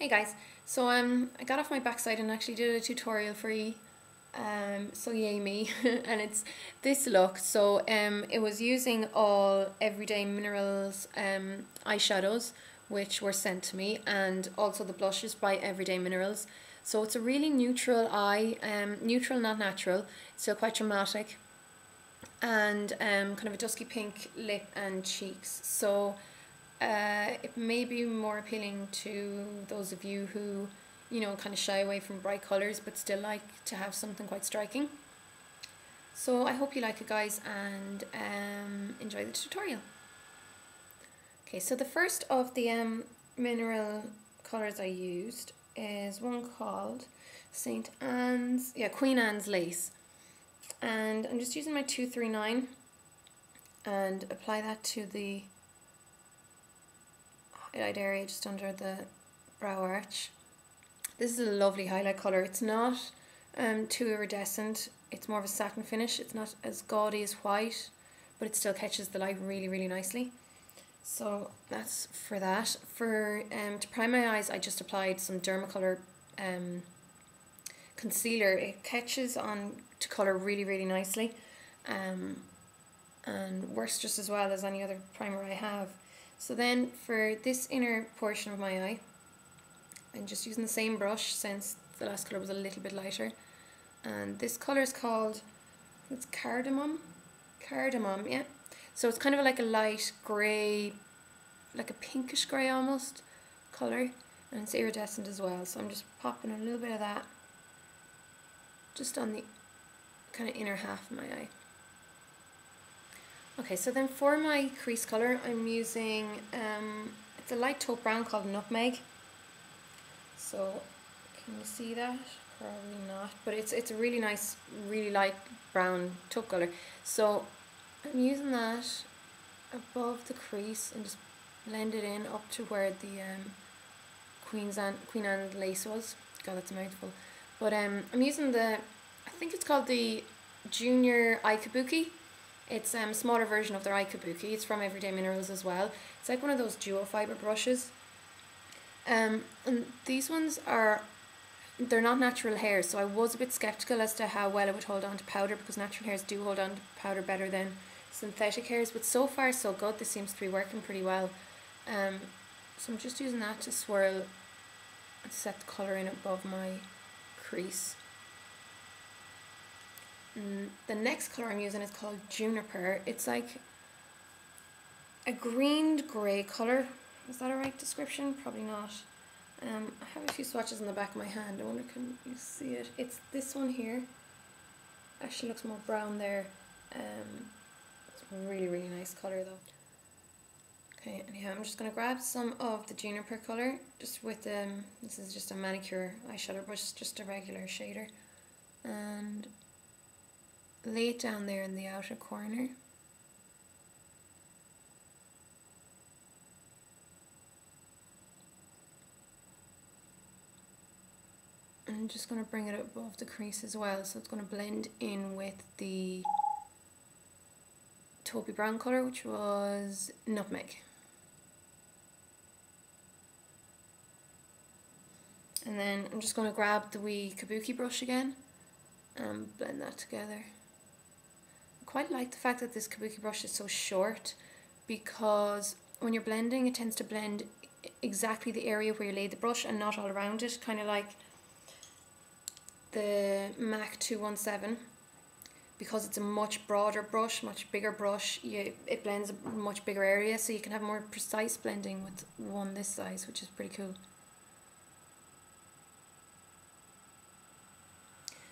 Hey guys, so I got off my backside and actually did a tutorial for you, so yay me, and it's this look. So it was using all Everyday Minerals eyeshadows which were sent to me, and also the blushes by Everyday Minerals. So it's a really neutral eye, neutral not natural, so quite dramatic, and kind of a dusky pink lip and cheeks. So it may be more appealing to those of you who, you know, kind of shy away from bright colours but still like to have something quite striking. So I hope you like it, guys, and enjoy the tutorial. Okay, so the first of the mineral colours I used is one called Queen Anne's Lace. And I'm just using my 239 and apply that to the highlight area just under the brow arch. This is a lovely highlight colour. It's not too iridescent. It's more of a satin finish. It's not as gaudy as white, but it still catches the light really, really nicely. So that's for that. For to prime my eyes, I just applied some Dermacolor concealer. It catches on to colour really, really nicely, and works just as well as any other primer I have. So then for this inner portion of my eye, I'm just using the same brush since the last colour was a little bit lighter. And this colour is called, it's Cardamom, yeah. So it's kind of like a light grey, like a pinkish grey almost colour, and it's iridescent as well. So I'm just popping a little bit of that just on the kind of inner half of my eye. Okay, so then for my crease colour, I'm using, it's a light taupe brown called Nutmeg. So, can you see that? Probably not, but it's a really nice, really light brown taupe colour. So, I'm using that above the crease and just blend it in up to where the Queen Anne's Lace was. God, that's a mouthful. But I'm using I think it's called the Junior Eye Kabuki. It's a smaller version of their Eye Kabuki. It's from Everyday Minerals as well. It's like one of those duo fibre brushes. And these ones they're not natural hairs, so I was a bit sceptical as to how well it would hold on to powder, because natural hairs do hold on to powder better than synthetic hairs, but so far so good. This seems to be working pretty well. So I'm just using that to swirl and set the colour in above my crease. The next colour I'm using is called Juniper. It's like a greened grey colour. Is that a right description? Probably not. I have a few swatches in the back of my hand. I wonder, can you see it? It's this one here. Actually looks more brown there. It's a really, really nice colour though. Okay, anyhow, I'm just going to grab some of the Juniper colour, just with, this is just a manicure eyeshadow brush, just a regular shader, and lay it down there in the outer corner. And I'm just going to bring it above the crease as well, so it's going to blend in with the taupey brown colour, which was Nutmeg. And then I'm just going to grab the wee Kabuki brush again and blend that together. I quite like the fact that this Kabuki brush is so short, because when you're blending, it tends to blend exactly the area where you laid the brush and not all around it, kind of like the MAC 217. Because it's a much broader brush, much bigger brush, it blends a much bigger area, so you can have more precise blending with one this size, which is pretty cool.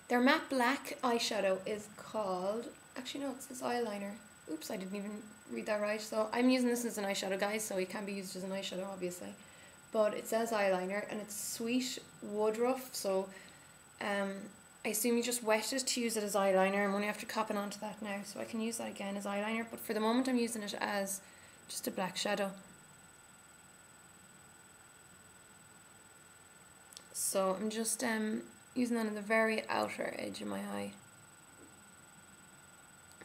Their matte black eyeshadow is called, actually no, it says eyeliner. Oops, I didn't even read that right. So I'm using this as an eyeshadow, guys, so it can be used as an eyeshadow, obviously. But it says eyeliner, and it's Sweet WoodRuff, so I assume you just wet it to use it as eyeliner. I'm only after copping onto that now, so I can use that again as eyeliner, but for the moment I'm using it as just a black shadow. So I'm just using that on the very outer edge of my eye,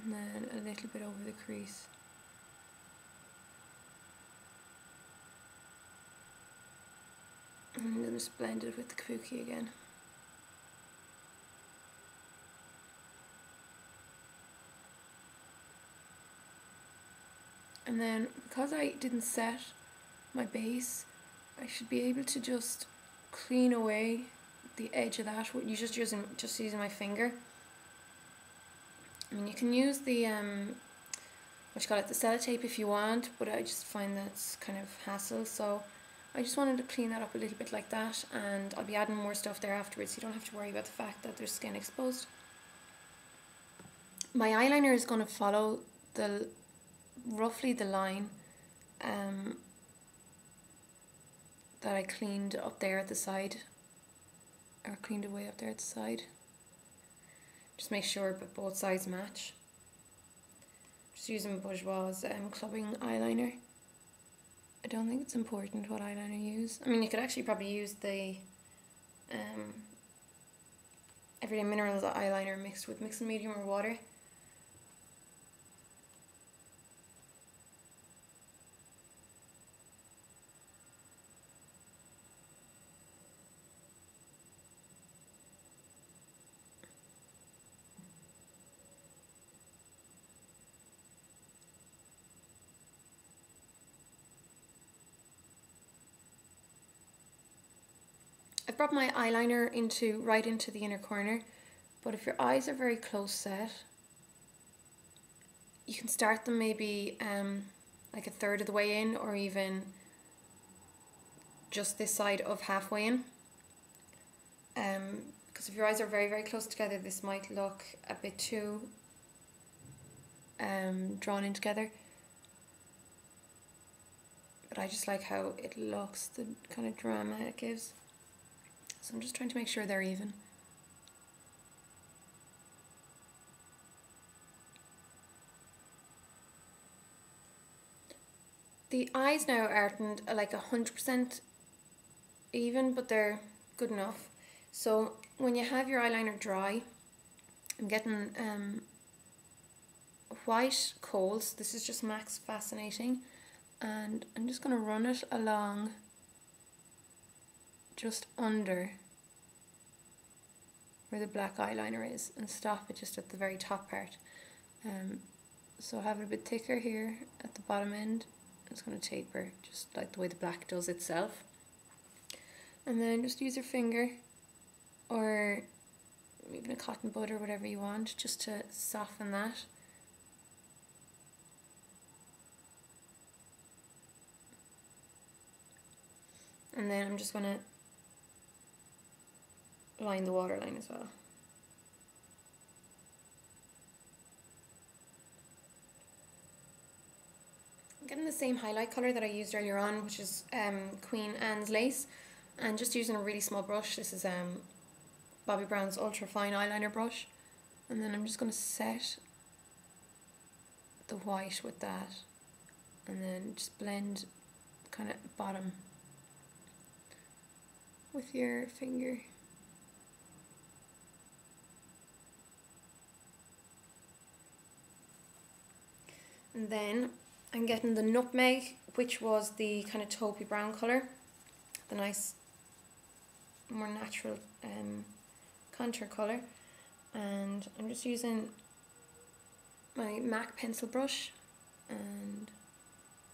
and then a little bit over the crease. And then just blend it with the Kabuki again. And then, because I didn't set my base, I should be able to just clean away the edge of that. You just using my finger. I mean, you can use the what you call it, the sellotape if you want, but I just find that's kind of hassle. So I just wanted to clean that up a little bit like that, and I'll be adding more stuff there afterwards. So you don't have to worry about the fact that there's skin exposed. My eyeliner is going to follow roughly the line that I cleaned up there at the side, or cleaned away up there at the side. Just make sure that both sides match. Just using Bourjois clubbing eyeliner. I don't think it's important what eyeliner you use. I mean, you could actually probably use the Everyday Minerals eyeliner mixed with Mix and Medium or water. I've brought my eyeliner right into the inner corner, but if your eyes are very close set, you can start them maybe like a third of the way in, or even just this side of halfway in. Because if your eyes are very, very close together, this might look a bit too drawn in together. But I just like how it looks, the kind of drama it gives. So I'm just trying to make sure they're even. The eyes now aren't like 100% even, but they're good enough. So when you have your eyeliner dry, I'm getting white coals. This is just Max Fascinating, and I'm just going to run it along just under where the black eyeliner is and stop it just at the very top part. So have it a bit thicker here at the bottom end. It's going to taper just like the way the black does itself. And then just use your finger or even a cotton bud or whatever you want just to soften that. And then I'm just going to line the waterline as well. I'm getting the same highlight colour that I used earlier on, which is Queen Anne's Lace, and just using a really small brush. This is Bobbi Brown's Ultra Fine Eyeliner brush, and then I'm just going to set the white with that, and then just blend kind of bottom with your finger. And then I'm getting the Nutmeg, which was the kind of taupey brown colour, the nice, more natural contour colour. And I'm just using my MAC pencil brush and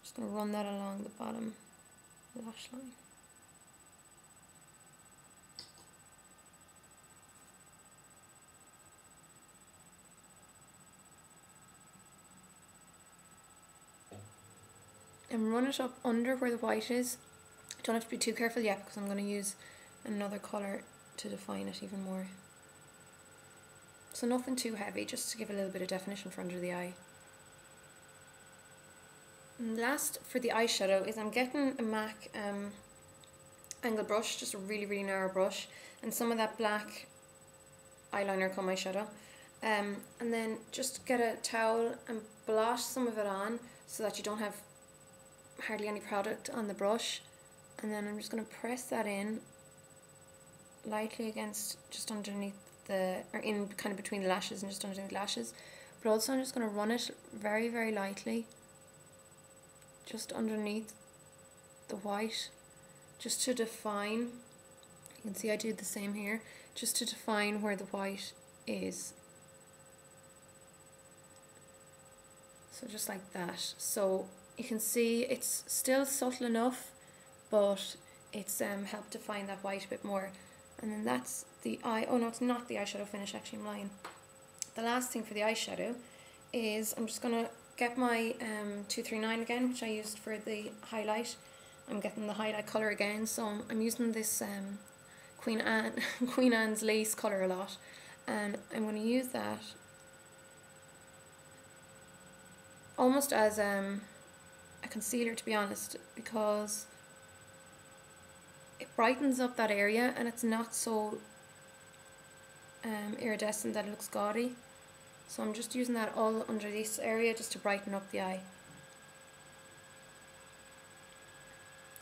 just going to run that along the bottom lash line. And run it up under where the white is. Don't have to be too careful yet because I'm going to use another colour to define it even more. So nothing too heavy, just to give a little bit of definition for under the eye. And last for the eyeshadow is I'm getting a MAC angle brush, just a really, really narrow brush, and some of that black eyeliner comb eyeshadow. And then just get a towel and blot some of it on so that you don't have hardly any product on the brush, and then I'm just going to press that in lightly against just underneath or in kind of between the lashes and just underneath the lashes, but also I'm just going to run it very, very lightly just underneath the white, just to define. You can see I did the same here, just to define where the white is. So just like that. So you can see it's still subtle enough, but it's helped define that white a bit more. And then that's the eye. Oh no, it's not the eyeshadow finish, actually I'm lying. The last thing for the eyeshadow is I'm just gonna get my 239 again, which I used for the highlight. I'm getting the highlight colour again, so I'm using this Queen Anne's lace colour a lot, and I'm going to use that almost as a concealer, to be honest, because it brightens up that area and it's not so iridescent that it looks gaudy. So I'm just using that all under this area just to brighten up the eye.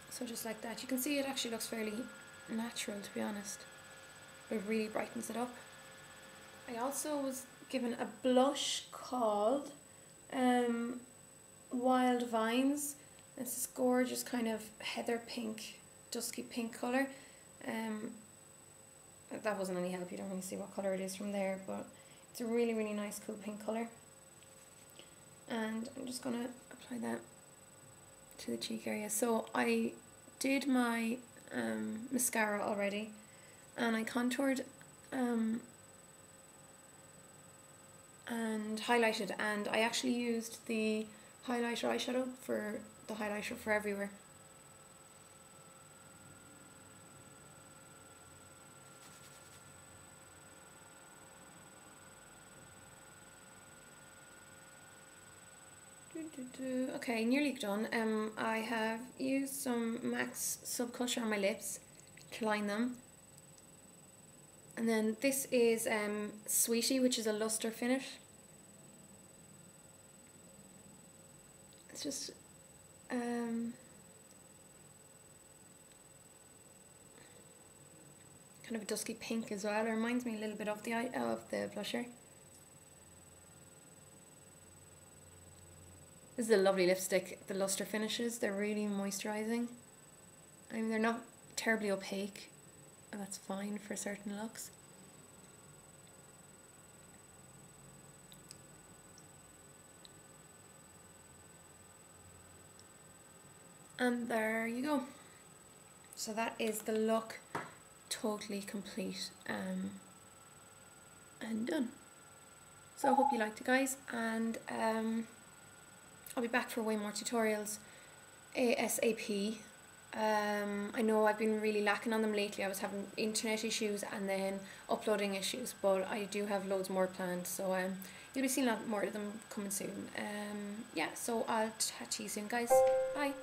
So just like that. You can see it actually looks fairly natural, to be honest. It really brightens it up. I also was given a blush called Wild Vines. It's this gorgeous kind of heather pink, dusky pink colour. That wasn't any help, you don't really see what colour it is from there, but it's a really, really nice, cool pink colour. And I'm just going to apply that to the cheek area. So I did my mascara already, and I contoured and highlighted, and I actually used the highlighter eyeshadow for the highlighter for everywhere. Okay, nearly done. I have used some MAC's Subculture on my lips to line them. And then this is Sweetie, which is a luster finish. It's just kind of a dusky pink as well. It reminds me a little bit of the blusher. This is a lovely lipstick. The luster finishes, they're really moisturising. I mean, they're not terribly opaque, and that's fine for certain looks. And there you go. So that is the look, totally complete and done. So I hope you liked it, guys, and I'll be back for way more tutorials ASAP. I know I've been really lacking on them lately. I was having internet issues and then uploading issues, but I do have loads more planned, so you'll be seeing a lot more of them coming soon. Yeah, so I'll chat to you soon, guys. Bye.